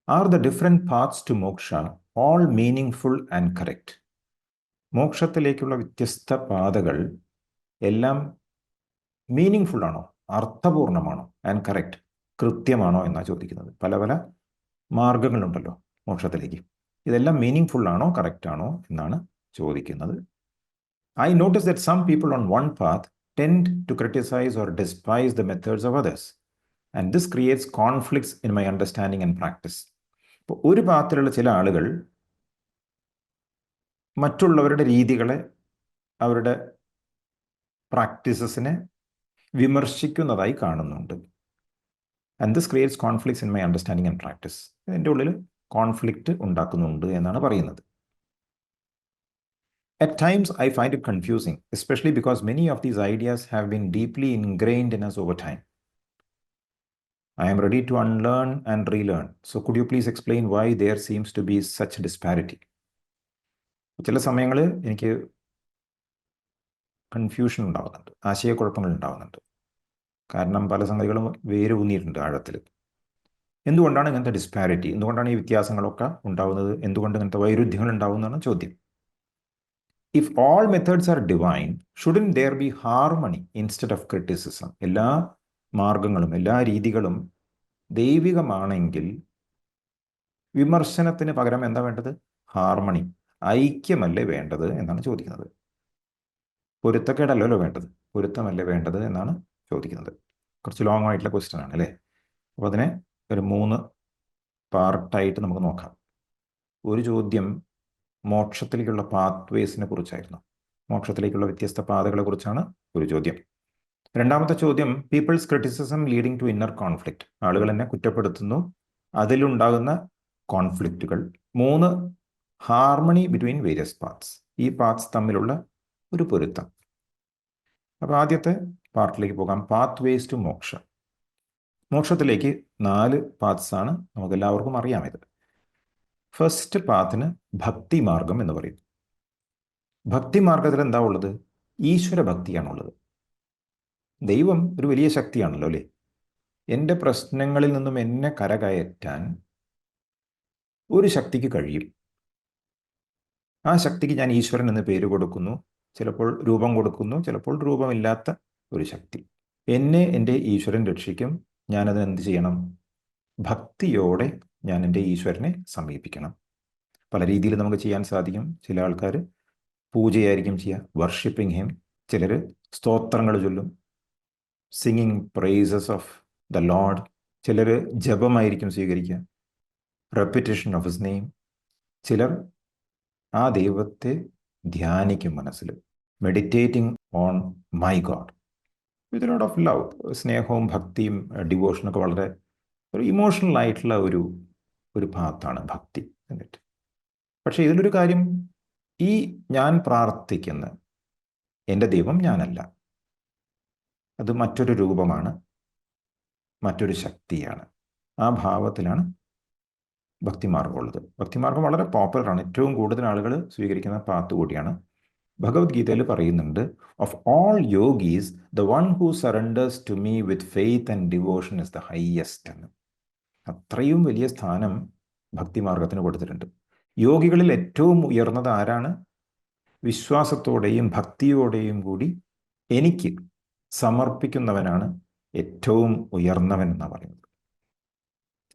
Are the different paths to moksha all meaningful and correct? മോക്ഷത്തിലേക്കുള്ള വ്യത്യസ്ത പാതകൾ എല്ലാം meaning ആണോ, അർത്ഥപൂർണമാണോ, ആൻഡ് കറക്റ്റ്, കൃത്യമാണോ എന്നാണ് ചോദിക്കുന്നത്. പല പല മാർഗങ്ങളുണ്ടല്ലോ മോക്ഷത്തിലേക്ക്. ഇതെല്ലാം മീനിങ് ആണോ, കറക്റ്റ് ആണോ എന്നാണ് ചോദിക്കുന്നത്. I notice that some people on one path tend to criticize or despise the methods of others, and this creates conflicts in my understanding and practice. ഇപ്പോൾ ഒരു പാത്തിലുള്ള ചില ആളുകൾ മറ്റുള്ളവരുടെ രീതികളെ, അവരുടെ പ്രാക്ടീസസിനെ വിമർശിക്കുന്നതായി കാണുന്നുണ്ട്. And this creates conflicts in my understanding and practice. ഇതിൻ്റെ ഉള്ളിൽ കോൺഫ്ലിക്റ്റ് ഉണ്ടാക്കുന്നുണ്ട് എന്നാണ് പറയുന്നത്. At times, I find it confusing, especially because many of these ideas have been deeply ingrained in us over time. I am ready to unlearn and relearn. So could you please explain why there seems to be such disparity? ചില സമയങ്ങളിൽ എനിക്ക് confusion ഉണ്ടാകുന്നുണ്ട്, ആശയക്കുഴപ്പങ്ങൾ ഉണ്ടാകുന്നുണ്ട്. കാരണം പല സംഗതികളും വേരൂന്നിയിട്ടുണ്ട് ആഴത്തിൽ. എന്തുകൊണ്ടാണ് ഇങ്ങനത്തെ ഡിസ്പാരിറ്റി, എന്തുകൊണ്ടാണ് ഈ വ്യത്യാസങ്ങളൊക്കെ ഉണ്ടാകുന്നത്, എന്തുകൊണ്ട് ഇങ്ങനത്തെ വൈരുദ്ധ്യങ്ങൾ ഉണ്ടാകുന്നതാണ് ചോദ്യം. If all methods are divine, shouldn't there be harmony instead of criticism? എല്ലാ മാർഗങ്ങളും എല്ലാ രീതികളും ദൈവികമാണെങ്കിൽ വിമർശനത്തിന് പകരം എന്താ വേണ്ടത്? ഹാർമണി, ഐക്യമല്ലേ വേണ്ടത് എന്നാണ് ചോദിക്കുന്നത്. പൊരുത്തക്കേടല്ലല്ലോ വേണ്ടത്, പൊരുത്തമല്ലേ വേണ്ടത് എന്നാണ് ചോദിക്കുന്നത്. കുറച്ച് ലോങ് ആയിട്ടുള്ള ക്വസ്റ്റ്യൻ ആണ് അല്ലേ. അപ്പോൾ അതിനെ ഒരു 3 പാർട്ടായിട്ട് നമുക്ക് നോക്കാം. ഒരു ചോദ്യം മോക്ഷത്തിലേക്കുള്ള പാത്വേസിനെ കുറിച്ചായിരുന്നു. മോക്ഷത്തിലേക്കുള്ള വ്യത്യസ്ത പാതകളെ കുറിച്ചാണ് ഒരു ചോദ്യം. രണ്ടാമത്തെ ചോദ്യം people's criticism leading to inner conflict. ആളുകൾ എന്നെ കുറ്റപ്പെടുത്തുന്നു, അതിലുണ്ടാകുന്ന കോൺഫ്ലിക്റ്റുകൾ. 3 ഹാർമണി ബിറ്റ്വീൻ വേരിയസ് പാത്സ്. ഈ പാത്സ് തമ്മിലുള്ള ഒരു പൊരുത്തം. അപ്പോൾ ആദ്യത്തെ പാർട്ടിലേക്ക് പോകാം. Path ways to moksha. മോക്ഷത്തിലേക്ക് 4 പാത്സ് ആണ്, നമുക്ക് എല്ലാവർക്കും അറിയാം ഇത്. ഫസ്റ്റ് പാത്തിന് ഭക്തി മാർഗം എന്ന് പറയും. ഭക്തി മാർഗത്തിൽ എന്താ ഉള്ളത്? ഈശ്വര ഭക്തിയാണുള്ളത്. ദൈവം ഒരു വലിയ ശക്തിയാണല്ലോ അല്ലേ. എൻ്റെ പ്രശ്നങ്ങളിൽ നിന്നും എന്നെ കരകയറ്റാൻ ഒരു ശക്തിക്ക് കഴിയും. ആ ശക്തിക്ക് ഞാൻ ഈശ്വരൻ എന്ന് പേര് കൊടുക്കുന്നു, ചിലപ്പോൾ രൂപം കൊടുക്കുന്നു, ചിലപ്പോൾ രൂപമില്ലാത്ത ഒരു ശക്തി. എന്നെ എൻ്റെ ഈശ്വരൻ രക്ഷിക്കും. ഞാനത് എന്ത് ചെയ്യണം? ഭക്തിയോടെ ഞാൻ എൻ്റെ ഈശ്വരനെ സമീപിക്കണം. പല രീതിയിൽ നമുക്ക് ചെയ്യാൻ സാധിക്കും. ചില ആൾക്കാർ പൂജയായിരിക്കും ചെയ്യുക, വർഷിപ്പിംഗ് ഹിം. ചിലർ സ്തോത്രങ്ങൾ ചൊല്ലും, singing praises of the Lord. ചിലർ ജപമായിരിക്കും സ്വീകരിക്കുക, റെപ്പിറ്റേഷൻ ഓഫ് ഹിസ് നെയിം. ചിലർ ആ ദൈവത്തെ ധ്യാനിക്കും മനസ്സിൽ, meditating on my God with lot of love. സ്നേഹവും ഭക്തിയും ഡിവോഷനൊക്കെ വളരെ ഒരു ഇമോഷണൽ ആയിട്ടുള്ള ഒരു ഭാഗത്താണ് ഭക്തി എന്നിട്ട്. പക്ഷെ ഇതിലൊരു കാര്യം, ഈ ഞാൻ പ്രാർത്ഥിക്കുന്ന എൻ്റെ ദൈവം ഞാനല്ല, അത് മറ്റൊരു രൂപമാണ്, മറ്റൊരു ശക്തിയാണ്. ആ ഭാവത്തിലാണ് ഭക്തിമാർഗം ഉള്ളത്. ഭക്തിമാർഗം വളരെ പോപ്പുലറാണ്, ഏറ്റവും കൂടുതൽ ആളുകൾ സ്വീകരിക്കുന്ന പാത്ത് കൂടിയാണ്. ഭഗവത്ഗീതയിൽ പറയുന്നുണ്ട്, of all yogis the one who surrenders to me with faith and devotion is the highest എന്ന്. അത്രയും വലിയ സ്ഥാനം ഭക്തിമാർഗത്തിന് കൊടുത്തിട്ടുണ്ട്. യോഗികളിൽ ഏറ്റവും ഉയർന്നത് ആരാണ്? വിശ്വാസത്തോടെയും ഭക്തിയോടെയും കൂടി എനിക്ക് സമർപ്പിക്കുന്നവനാണ് ഏറ്റവും ഉയർന്നവൻ എന്നാണ് പറയുന്നത്.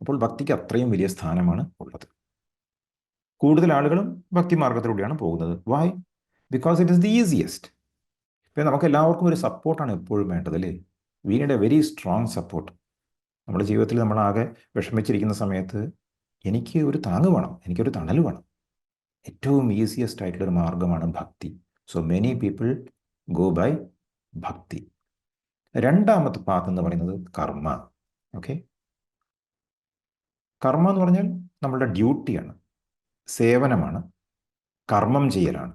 അപ്പോൾ ഭക്തിക്ക് അത്രയും വലിയ സ്ഥാനമാണ് ഉള്ളത്. കൂടുതൽ ആളുകളും ഭക്തിമാർഗത്തിലൂടെയാണ് പോകുന്നത്. Why? Because it is the easiest. ഇപ്പം നമുക്ക് എല്ലാവർക്കും ഒരു സപ്പോർട്ടാണ് എപ്പോഴും വേണ്ടത് അല്ലേ. We need a very strong support. നമ്മുടെ ജീവിതത്തിൽ നമ്മളാകെ വിഷമിച്ചിരിക്കുന്ന സമയത്ത് എനിക്ക് ഒരു താങ്ങ് വേണം, എനിക്കൊരു തണൽ വേണം. ഏറ്റവും ഈസിയസ്റ്റ് ആയിട്ടുള്ളൊരു മാർഗമാണ് ഭക്തി. So many people go by bhakti. രണ്ടാമത്തെ പാത്ത് എന്ന് പറയുന്നത് കർമ്മ. ഓക്കെ, കർമ്മ എന്ന് പറഞ്ഞാൽ നമ്മളുടെ ഡ്യൂട്ടിയാണ്, സേവനമാണ്, കർമ്മം ചെയ്യലാണ്.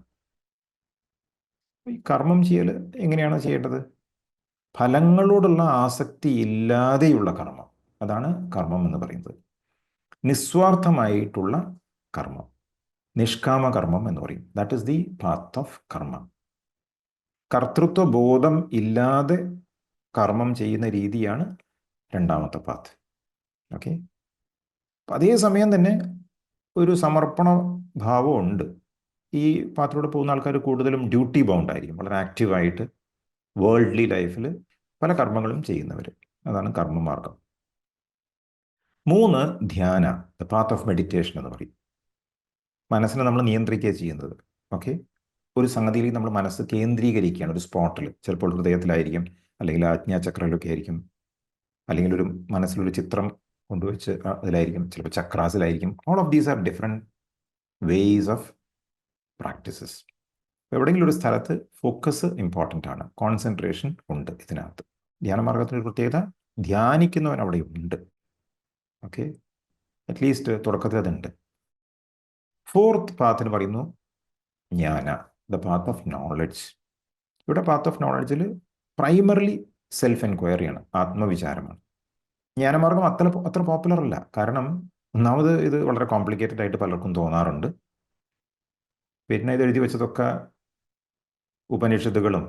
ഈ കർമ്മം ചെയ്യൽ എങ്ങനെയാണ് ചെയ്യേണ്ടത്? ഫലങ്ങളോടുള്ള ആസക്തി ഇല്ലാതെയുള്ള കർമ്മം, അതാണ് കർമ്മം എന്ന് പറയുന്നത്. നിസ്വാർത്ഥമായിട്ടുള്ള കർമ്മം, നിഷ്കാമ കർമ്മം എന്ന് പറയും. That is the path of കർമ്മ. കർത്തൃത്വ ബോധം ഇല്ലാതെ കർമ്മം ചെയ്യുന്ന രീതിയാണ് രണ്ടാമത്തെ പാത്ത്. ഓക്കെ, അതേസമയം തന്നെ ഒരു സമർപ്പണ ഭാവമുണ്ട്. ഈ പാത്തിലൂടെ പോകുന്ന ആൾക്കാർ കൂടുതലും ഡ്യൂട്ടി ബൗണ്ട് ആയിരിക്കും, വളരെ ആക്റ്റീവായിട്ട് വേൾഡ്ലി ലൈഫിൽ പല കർമ്മങ്ങളും ചെയ്യുന്നവർ. അതാണ് കർമ്മമാർഗം. 3, ധ്യാന, ദ പാത്ത് ഓഫ് മെഡിറ്റേഷൻ എന്ന് പറയും. മനസ്സിനെ നമ്മൾ നിയന്ത്രിക്കുക ചെയ്യുന്നത്. ഓക്കെ, ഒരു സംഗതിയിൽ നമ്മൾ മനസ്സ് കേന്ദ്രീകരിക്കുകയാണ് ഒരു സ്പോട്ടിൽ. ചിലപ്പോൾ ഹൃദയത്തിലായിരിക്കും, അല്ലെങ്കിൽ ആജ്ഞാചക്രയിലൊക്കെ ആയിരിക്കും, അല്ലെങ്കിൽ ഒരു മനസ്സിലൊരു ചിത്രം കൊണ്ടുവച്ച് അതിലായിരിക്കും, ചിലപ്പോൾ ചക്രാസിലായിരിക്കും. All of these are different ways of practices. എവിടെയെങ്കിലും ഒരു സ്ഥലത്ത് ഫോക്കസ് ഇമ്പോർട്ടൻ്റ് ആണ്, കോൺസെൻട്രേഷൻ ഉണ്ട് ഇതിനകത്ത്. ധ്യാനമാർഗത്തിൻ്റെ ഒരു പ്രത്യേകത, ധ്യാനിക്കുന്നവൻ അവിടെ ഉണ്ട്. ഓക്കെ, അറ്റ്ലീസ്റ്റ് തുടക്കത്തിൽ അതുണ്ട്. 4th പാത്തിന് പറയുന്നു ജ്ഞാന, ദ പാത്ത് ഓഫ് നോളജ്. ഇവിടെ പാത്ത് ഓഫ് നോളജിൽ പ്രൈമറിലി സെൽഫ് എൻക്വയറിയാണ്, ആത്മവിചാരമാണ്. ജ്ഞാനമാർഗം അത്ര പോപ്പുലർ അല്ല. കാരണം ഒന്നാമത് ഇത് വളരെ കോംപ്ലിക്കേറ്റഡ് ആയിട്ട് പലർക്കും തോന്നാറുണ്ട്. പിന്നെ ഇത് എഴുതി വെച്ചതൊക്കെ ഉപനിഷത്തുകളും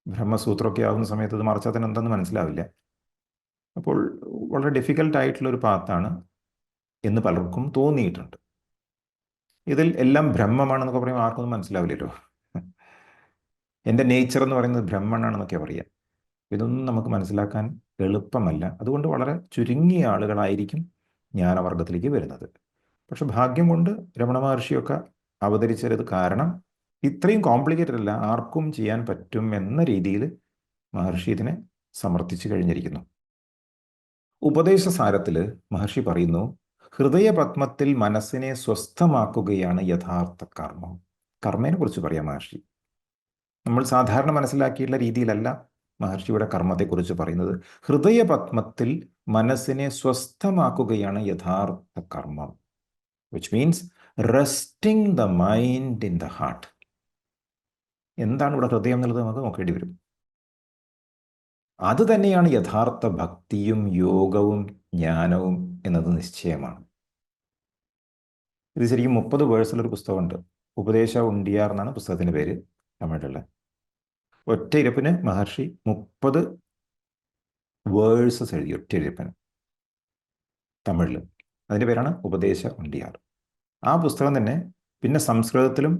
ബ്രഹ്മസൂത്രമൊക്കെ ആവുന്ന സമയത്ത് ഇത് മറിച്ചാൽ തന്നെ എന്തെന്ന് മനസ്സിലാവില്ല. അപ്പോൾ വളരെ ഡിഫിക്കൽട്ട് ആയിട്ടുള്ളൊരു പാത്താണ് എന്ന് പലർക്കും തോന്നിയിട്ടുണ്ട്. ഇതിൽ എല്ലാം ബ്രഹ്മമാണെന്നൊക്കെ പറയുമ്പോൾ ആർക്കൊന്നും മനസ്സിലാവില്ലല്ലോ. എൻ്റെ നേച്ചർ എന്ന് പറയുന്നത് ബ്രഹ്മണാണെന്നൊക്കെ പറയാം. ഇതൊന്നും നമുക്ക് മനസ്സിലാക്കാൻ എളുപ്പമല്ല. അതുകൊണ്ട് വളരെ ചുരുങ്ങിയ ആളുകളായിരിക്കും ജ്ഞാനവർഗത്തിലേക്ക് വരുന്നത്. പക്ഷെ ഭാഗ്യം കൊണ്ട് രമണ മഹർഷിയൊക്കെ അവതരിച്ചത് കാരണം ഇത്രയും കോംപ്ലിക്കേറ്റഡ് അല്ല, ആർക്കും ചെയ്യാൻ പറ്റും എന്ന രീതിയിൽ മഹർഷി ഇതിനെ സമർത്ഥിച്ചു കഴിഞ്ഞിരിക്കുന്നു. ഉപദേശസാരത്തിൽ മഹർഷി പറയുന്നു, ഹൃദയപത്മത്തിൽ മനസ്സിനെ സ്വസ്ഥമാക്കുകയാണ് യഥാർത്ഥ കർമ്മം. കർമ്മേനെ കുറിച്ച് പറയാം മഹർഷി. നമ്മൾ സാധാരണ മനസ്സിലാക്കിയിട്ടുള്ള രീതിയിലല്ല മഹർഷിയുടെ കർമ്മത്തെക്കുറിച്ച് പറയുന്നത്. ഹൃദയപത്മത്തിൽ മനസ്സിനെ സ്വസ്ഥമാക്കുകയാണ് യഥാർത്ഥ കർമ്മം, which means resting the mind in the heart. എന്താണ് ഇവിടെ ഹൃദയം എന്നുള്ളത് നമുക്ക് നോക്കേണ്ടി വരും. അത് തന്നെയാണ് യഥാർത്ഥ ഭക്തിയും യോഗവും ജ്ഞാനവും എന്നത് നിശ്ചയമാണ്. ഇത് ശരിക്കും 30 വേഴ്സിലൊരു പുസ്തകമുണ്ട്, ഉപദേശ ഉണ്ടിയാർ എന്നാണ് പുസ്തകത്തിൻ്റെ പേര് തമിഴിലുള്ള. ഒറ്റ ഇരപ്പിന് മഹർഷി 30 വേഴ്സസ് എഴുതി, ഒറ്റ ഇരപ്പിന് തമിഴിൽ. അതിൻ്റെ പേരാണ് ഉപദേശ ഉണ്ടിയാർ. ആ പുസ്തകം തന്നെ പിന്നെ സംസ്കൃതത്തിലും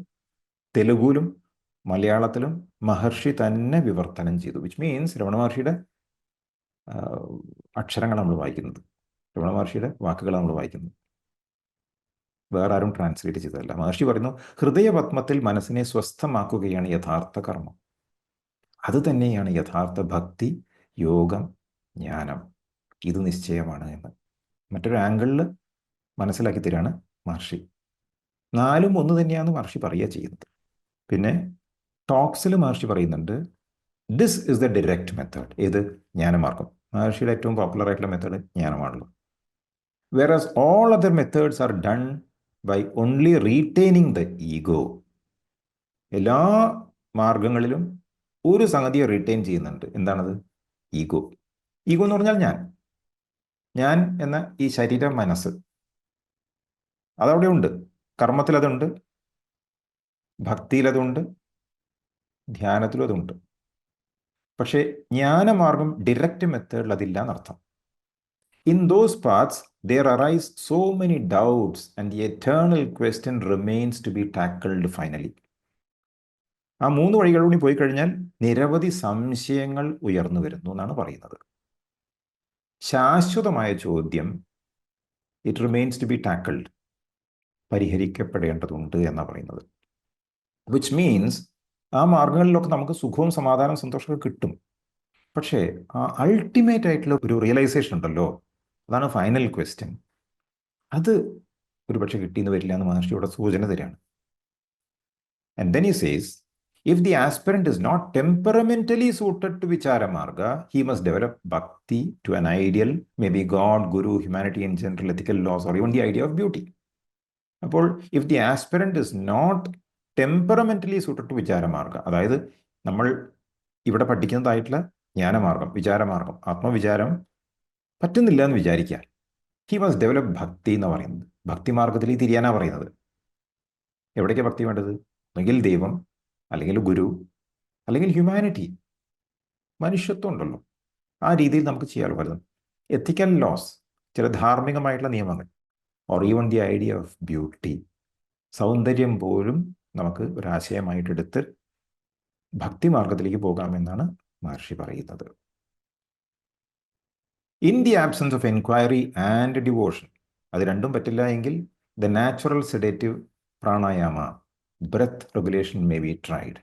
തെലുഗുവിലും മലയാളത്തിലും മഹർഷി തന്നെ വിവർത്തനം ചെയ്തു. വിച്ച് മീൻസ് രമണ മഹർഷിയുടെ അക്ഷരങ്ങൾ നമ്മൾ വായിക്കുന്നത്, രമണ മഹർഷിയുടെ വാക്കുകൾ നമ്മൾ വായിക്കുന്നത്, വേറെ ആരും ട്രാൻസ്ലേറ്റ് ചെയ്തതല്ല. മഹർഷി പറയുന്നു, ഹൃദയപത്മത്തിൽ മനസ്സിനെ സ്വസ്ഥമാക്കുകയാണ് യഥാർത്ഥ കർമ്മം. അത് തന്നെയാണ് യഥാർത്ഥ ഭക്തി, യോഗം, ജ്ഞാനം. ഇത് നിശ്ചയമാണ് എന്ന് മറ്റൊരു ആംഗിളിൽ മനസ്സിലാക്കി തരാണ് മഹർഷി. 4ഉം ഒന്ന് തന്നെയാണ് മഹർഷി പറയുക ചെയ്യുന്നത്. പിന്നെ ടോക്സിൽ മഹർഷി പറയുന്നുണ്ട്, this is the direct method. ഏത്? ജ്ഞാനമാർഗം. മഹർഷിയുടെ ഏറ്റവും പോപ്പുലർ ആയിട്ടുള്ള method ജ്ഞാനമാണല്ലോ. whereas all other methods are done by only retaining the ego. എല്ലാ മാർഗങ്ങളിലും ഒരു സംഗതിയെ റീറ്റെയിൻ ചെയ്യുന്നുണ്ട്. എന്താണത്? ഈഗോ. ഈഗോ എന്ന് പറഞ്ഞാൽ ഞാൻ എന്ന ഈ ശരീര മനസ്സ് അതവിടെ ഉണ്ട്. കർമ്മത്തിൽ അതുണ്ട്, ഭക്തിയിൽ അതുണ്ട്, ധ്യാനത്തിലും അതുണ്ട്. പക്ഷേ ജ്ഞാനമാർഗം ഡിറക്റ്റ് മെത്തേഡിൽ അതില്ല എന്നർത്ഥം. In those paths, there arise so many doubts and the eternal question remains to be tackled finally. ആ 3 വഴികളിലൂടെ പോയി കഴിഞ്ഞാൽ നിരവധി സംശയങ്ങൾ ഉയർന്നു വരുന്നു എന്നാണ് പറയുന്നത്. ശാശ്വതമായ ചോദ്യം, ഇറ്റ് റിമെയിൻസ് ടു ബി ടാക്കിൾഡ്, പരിഹരിക്കപ്പെടേണ്ടതുണ്ട് എന്നാണ് പറയുന്നത്. വിച്ച് മീൻസ് ആ മാർഗങ്ങളിലൊക്കെ നമുക്ക് സുഖവും സമാധാനവും സന്തോഷമൊക്കെ കിട്ടും. പക്ഷേ ആ അൾട്ടിമേറ്റ് ആയിട്ടുള്ള ഒരു റിയലൈസേഷൻ ഉണ്ടല്ലോ, അതാണ് ഫൈനൽ ക്വസ്റ്റ്യൻ. അത് ഒരുപക്ഷെ കിട്ടിയെന്ന് വരില്ല എന്ന് മഹർഷിയുടെ സൂചന തരാണ്. And then he says, if the aspirant is not temperamentally suited to vichara marga, he must develop bhakti to an ideal, maybe God, Guru, humanity in general, ethical laws, or even the idea of beauty. അപ്പോൾ if the aspirant is not temperamentally suited to vichara marga, അതായത് നമ്മൾ ഇവിടെ പഠിക്കുന്നതായിട്ടുള്ള ജ്ഞാനമാർഗം, വിചാരമാർഗം, ആത്മവിചാരം പറ്റുന്നില്ല എന്ന് വിചാരിക്കുക, he must develop ഭക്തി എന്ന് പറയുന്നത്. ഭക്തി മാർഗത്തിൽ തിരിയാനാണ് പറയുന്നത്. എവിടേക്കാണ് ഭക്തി വേണ്ടത്? ഒന്നുകിൽ ദൈവം, അല്ലെങ്കിൽ ഗുരു, അല്ലെങ്കിൽ ഹ്യൂമാനിറ്റി, മനുഷ്യത്വം ഉണ്ടല്ലോ, ആ രീതിയിൽ നമുക്ക് ചെയ്യാൻ പറ്റും. എത്തിക്കൽ ലോസ്, ചില ധാർമ്മികമായിട്ടുള്ള നിയമങ്ങൾ, or even the idea of beauty, സൗന്ദര്യം പോലും നമുക്ക് ഒരാശയമായിട്ടെടുത്ത് ഭക്തിമാർഗത്തിലേക്ക് പോകാമെന്നാണ് മഹർഷി പറയുന്നത്. In the absence of enquiry and devotion, അത് രണ്ടും പറ്റില്ല എങ്കിൽ the natural sedative pranayama, breath regulation may be tried.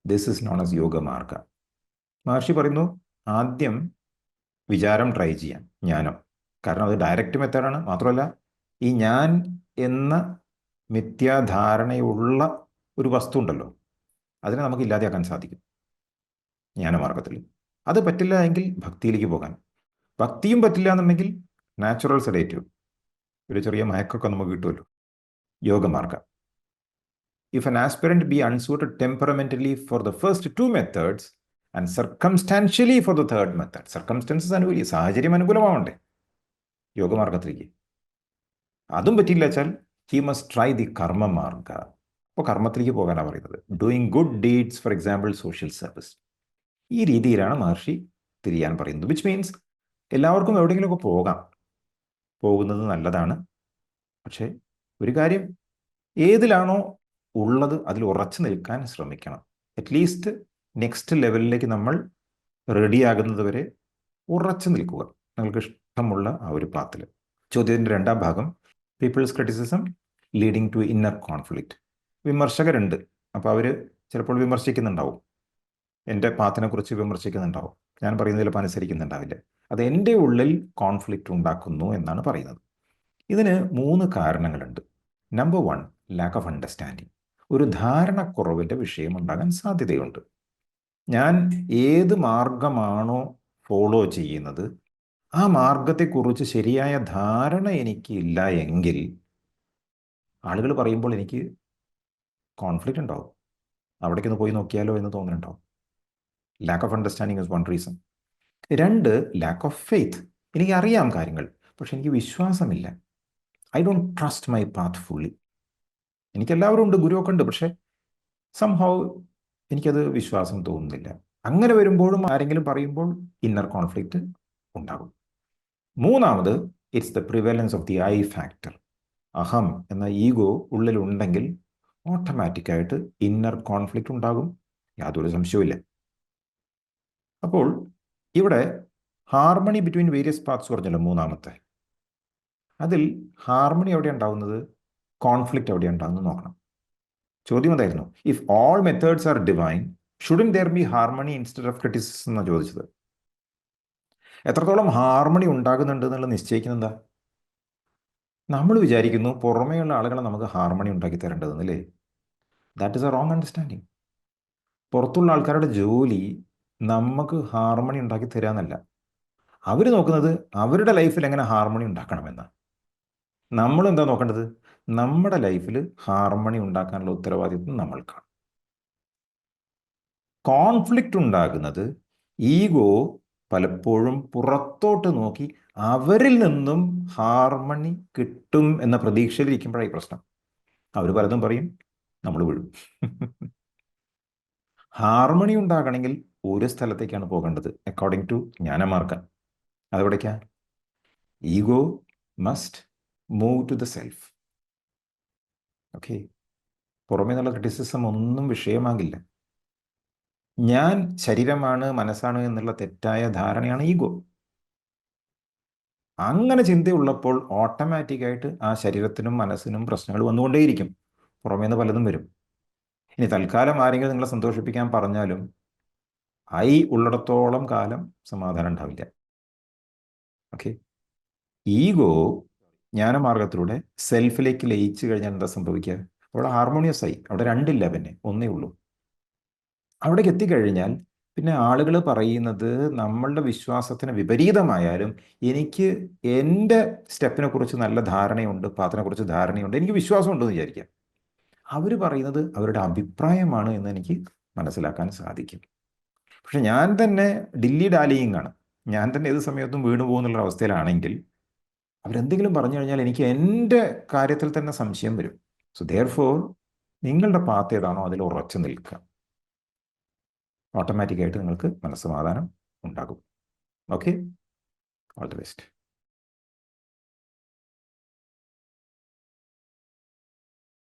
This is known as yogamarga. Maharshi പറയുന്നു ആദ്യം വിചാരം ട്രൈ ചെയ്യാം, ജ്ഞാനം. കാരണം അത് ഡയറക്റ്റ് മെത്തേഡാണ്. മാത്രമല്ല ഈ ഞാൻ എന്ന മിഥ്യാധാരണയുള്ള ഒരു വസ്തു ഉണ്ടല്ലോ, അതിനെ നമുക്ക് ഇല്ലാതെയാക്കാൻ സാധിക്കും ജ്ഞാനമാർഗത്തിൽ. അത് പറ്റില്ല എങ്കിൽ ഭക്തിയിലേക്ക് പോകാൻ. ഭക്തിയും പറ്റില്ല എന്നുണ്ടെങ്കിൽ നാച്ചുറൽ സെഡേറ്റീവ്, ഒരു ചെറിയ മയക്കൊക്കെ നമുക്ക് കിട്ടുമല്ലോ, യോഗമാർഗം. If an aspirant be unsuited temperamentally for the first two methods and circumstantially for the third method, circumstances അനുകൂലി, സാഹചര്യം അനുകൂലമാവണ്ടേ യോഗമാർഗത്തിലേക്ക്, അതും പറ്റില്ല വെച്ചാൽ he must try the കർമ്മ മാർഗ. അപ്പോൾ കർമ്മത്തിലേക്ക് പോകാനാണ് പറയുന്നത്. Doing good deeds, for example social service. ഈ രീതിയിലാണ് മഹർഷി തിരിയാൻ പറയുന്നത്. വിച്ച് മീൻസ് എല്ലാവർക്കും എവിടെയെങ്കിലുമൊക്കെ പോകാം, പോകുന്നത് നല്ലതാണ്. പക്ഷേ ഒരു കാര്യം, ഏതിലാണോ ഉള്ളത് അതിൽ ഉറച്ചു നിൽക്കാൻ ശ്രമിക്കണം. അറ്റ്ലീസ്റ്റ് നെക്സ്റ്റ് ലെവലിലേക്ക് നമ്മൾ റെഡിയാകുന്നത് വരെ ഉറച്ചു നിൽക്കുക, നിങ്ങൾക്ക് ഇഷ്ടമുള്ള ആ ഒരു പാത്തിൽ. ചോദ്യത്തിൻ്റെ രണ്ടാം ഭാഗം, people's criticism leading to inner conflict. വിമർശകരുണ്ട്, അപ്പോൾ അവർ ചിലപ്പോൾ വിമർശിക്കുന്നുണ്ടാവും, എൻ്റെ പാത്തിനെക്കുറിച്ച് വിമർശിക്കുന്നുണ്ടാവും, ഞാൻ പറയുന്നത് ചിലപ്പോൾ അനുസരിക്കുന്നുണ്ടാവില്ല. അത് എൻ്റെ ഉള്ളിൽ കോൺഫ്ലിക്റ്റ് ഉണ്ടാക്കുന്നു എന്നാണ് പറയുന്നത്. ഇതിന് 3 കാരണങ്ങളുണ്ട്. Number 1, lakh of understanding. ഒരു ധാരണക്കുറവിൻ്റെ വിഷയം ഉണ്ടാകാൻ സാധ്യതയുണ്ട്. ഞാൻ ഏത് മാർഗമാണോ ഫോളോ ചെയ്യുന്നത് ആ മാർഗത്തെക്കുറിച്ച് ശരിയായ ധാരണ എനിക്കില്ല എങ്കിൽ ആളുകൾ പറയുമ്പോൾ എനിക്ക് കോൺഫ്ലിക്റ്റ് ഉണ്ടാവും. അവിടേക്കൊന്ന് പോയി നോക്കിയാലോ എന്ന് തോന്നുന്നുണ്ടാവും. Lack of understanding is one reason. 2, lack of faith. എനിക്കറിയാം കാര്യങ്ങൾ, പക്ഷെ എനിക്ക് വിശ്വാസമില്ല. I don't trust my path fully. എനിക്കെല്ലാവരും ഉണ്ട്, ഗുരുവൊക്കെ ഉണ്ട്, പക്ഷെ സംഹൗ എനിക്കത് വിശ്വാസം തോന്നുന്നില്ല. അങ്ങനെ വരുമ്പോഴും ആരെങ്കിലും പറയുമ്പോൾ ഇന്നർ കോൺഫ്ലിക്റ്റ് ഉണ്ടാകും. 3, it's the prevalence of the I factor. അഹം എന്ന ഈഗോ ഉള്ളിലുണ്ടെങ്കിൽ ഓട്ടോമാറ്റിക്കായിട്ട് ഇന്നർ കോൺഫ്ലിക്റ്റ് ഉണ്ടാകും, യാതൊരു സംശയവുമില്ല. അപ്പോൾ ഇവിടെ ഹാർമണി ബിറ്റ്വീൻ വേരിയസ് പാത്സ് പറഞ്ഞല്ലോ, 3ാമത്തെ. അതിൽ ഹാർമണി എവിടെയാണ് ഉണ്ടാകുന്നത്, കോൺഫ്ലിക്റ്റ് എവിടെയാണ് ഉണ്ടാകുന്നത് നോക്കണം. ചോദ്യം എന്തായിരുന്നു, if all methods are divine shouldn't there be harmony instead of criticism എന്നാണ് ചോദിച്ചത്. എത്രത്തോളം ഹാർമണി ഉണ്ടാകുന്നുണ്ട് എന്നുള്ളത് നിശ്ചയിക്കുന്നത് എന്താ? നമ്മൾ വിചാരിക്കുന്നു പുറമേയുള്ള ആളുകളെ നമുക്ക് ഹാർമണി ഉണ്ടാക്കി തരേണ്ടതെന്നല്ലേ. That is a wrong understanding. പുറത്തുള്ള ആൾക്കാരുടെ ജോലി നമുക്ക് ഹാർമണി ഉണ്ടാക്കി തരാന്നല്ല. അവർ നോക്കുന്നത് അവരുടെ ലൈഫിൽ എങ്ങനെ ഹാർമണി ഉണ്ടാക്കണമെന്ന്. നമ്മൾ എന്താ നോക്കേണ്ടത്, നമ്മുടെ ലൈഫിൽ ഹാർമണി ഉണ്ടാക്കാനുള്ള ഉത്തരവാദിത്വം നമ്മൾക്കാണ്. കോൺഫ്ലിക്റ്റ് ഉണ്ടാകുന്നത് ഈഗോ പലപ്പോഴും പുറത്തോട്ട് നോക്കി അവരിൽ നിന്നും ഹാർമണി കിട്ടും എന്ന പ്രതീക്ഷയിലിരിക്കുമ്പോഴായി പ്രശ്നം. അവർ പലതും പറയും, നമ്മൾ വീഴും. ഹാർമണി ഉണ്ടാകണമെങ്കിൽ ഒരു സ്ഥലത്തേക്കാണ് പോകേണ്ടത്, അക്കോർഡിംഗ് ടു ജ്ഞാനമാർഗം. അതെവിടേക്കാ? Ego must move to the self. Okay, പുറമേ നിന്നുള്ള ക്രിറ്റിസിസം ഒന്നും വിഷയമാകില്ല. ഞാൻ ശരീരമാണ്, മനസ്സാണ് എന്നുള്ള തെറ്റായ ധാരണയാണ് ഈഗോ. അങ്ങനെ ചിന്തയുള്ളപ്പോൾ ഓട്ടോമാറ്റിക്കായിട്ട് ആ ശരീരത്തിനും മനസ്സിനും പ്രശ്നങ്ങൾ വന്നുകൊണ്ടേയിരിക്കും. പുറമേ നിന്ന് പലതും വരും. ഇനി തൽക്കാലം ആരെങ്കിലും നിങ്ങളെ സന്തോഷിപ്പിക്കാൻ പറഞ്ഞാലും ഐ ഉള്ളിടത്തോളം കാലം സമാധാനം ഉണ്ടാവില്ല. ഓക്കെ, ഈഗോ ജ്ഞാനമാർഗത്തിലൂടെ സെൽഫിലേക്ക് ലയിച്ചു കഴിഞ്ഞാൽ എന്താ സംഭവിക്കുക? അവിടെ ഹാർമോണിയസ് ആയി, അവിടെ രണ്ടില്ല, പിന്നെ ഒന്നേ ഉള്ളൂ. അവിടേക്ക് എത്തിക്കഴിഞ്ഞാൽ പിന്നെ ആളുകൾ പറയുന്നത് നമ്മളുടെ വിശ്വാസത്തിന് വിപരീതമായാലും എനിക്ക് എൻ്റെ സ്റ്റെപ്പിനെ കുറിച്ച് നല്ല ധാരണയുണ്ട്, പാത്തിനെക്കുറിച്ച് ധാരണയുണ്ട്, എനിക്ക് വിശ്വാസമുണ്ടെന്ന് വിചാരിക്കാം. അവർ പറയുന്നത് അവരുടെ അഭിപ്രായമാണ് എന്ന് എനിക്ക് മനസ്സിലാക്കാൻ സാധിക്കും. പക്ഷെ ഞാൻ തന്നെ ഡില്ലി ഡാലിയിങ് ആണ്, ഞാൻ തന്നെ ഏത് സമയത്തും വീണു പോകുന്നുള്ള അവസ്ഥയിലാണെങ്കിൽ അവരെന്തെങ്കിലും പറഞ്ഞു കഴിഞ്ഞാൽ എനിക്ക് എൻ്റെ കാര്യത്തിൽ തന്നെ സംശയം വരും. സോ ദെയർഫോർ നിങ്ങളുടെ പാത്ത് ഏതാണോ അതിൽ ഉറച്ചു നിൽക്കുക. ഓട്ടോമാറ്റിക്കായിട്ട് നിങ്ങൾക്ക് മനസ്സമാധാനം ഉണ്ടാകും. Okay, all the best.